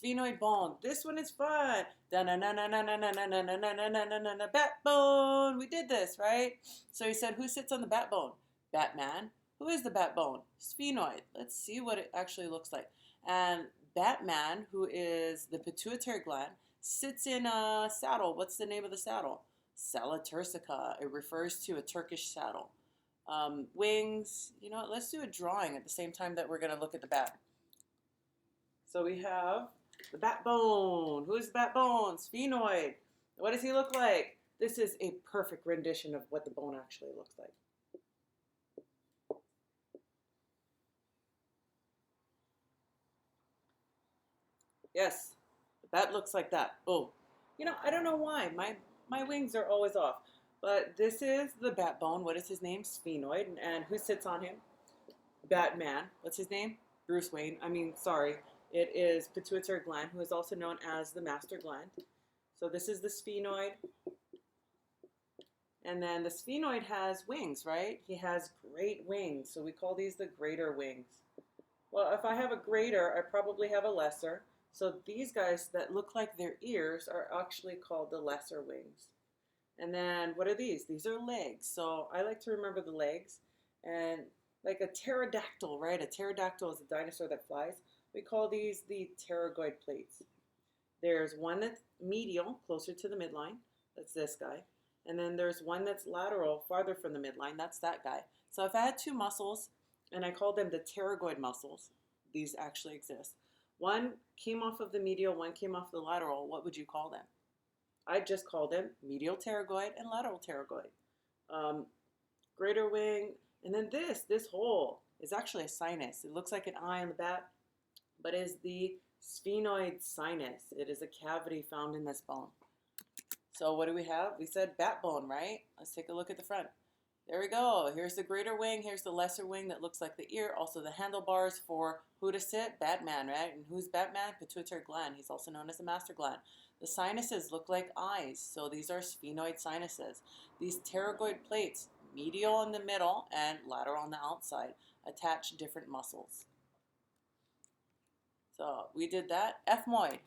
Sphenoid bone. This one is fun. Backbone. We did this, right? So he said, who sits on the backbone? Batman. Who is the backbone? Sphenoid. Let's see what it actually looks like. And Batman, who is the pituitary gland, sits in a saddle. What's the name of the saddle? Sella turcica. It refers to a Turkish saddle. Wings. You know what? Let's do a drawing at the same time that we're going to look at the bat. So we have the backbone. Who is the backbone? Sphenoid. What does he look like? This is a perfect rendition of what the bone actually looks like. Yes, that looks like that. Oh, you know, I don't know why. My wings are always off. But this is the backbone. What is his name? Sphenoid. And who sits on him? Batman. What's his name? Bruce Wayne. Sorry. It is pituitary gland, who is also known as the master gland. So this is the sphenoid. And then the sphenoid has wings, right? He has great wings. So we call these the greater wings. Well, if I have a greater, I probably have a lesser. So these guys that look like their ears are actually called the lesser wings. And then what are these? These are legs. So I like to remember the legs. And like a pterodactyl, right? A pterodactyl is a dinosaur that flies. We call these the pterygoid plates. There's one that's medial, closer to the midline. That's this guy. And then there's one that's lateral, farther from the midline. That's that guy. So if I had two muscles, and I call them the pterygoid muscles, these actually exist. One came off of the medial, one came off the lateral. What would you call them? I just call them medial pterygoid and lateral pterygoid. Greater wing, and then this hole is actually a sinus. It looks like an eye on the bat, but is the sphenoid sinus. It is a cavity found in this bone. So what do we have? We said backbone, right? Let's take a look at the front. There we go. Here's the greater wing. Here's the lesser wing that looks like the ear. Also the handlebars for who to sit? Batman, right? And who's Batman? Pituitary gland. He's also known as the master gland. The sinuses look like eyes. So these are sphenoid sinuses. These pterygoid plates, medial in the middle and lateral on the outside, attach different muscles. So we did that. Ethmoid.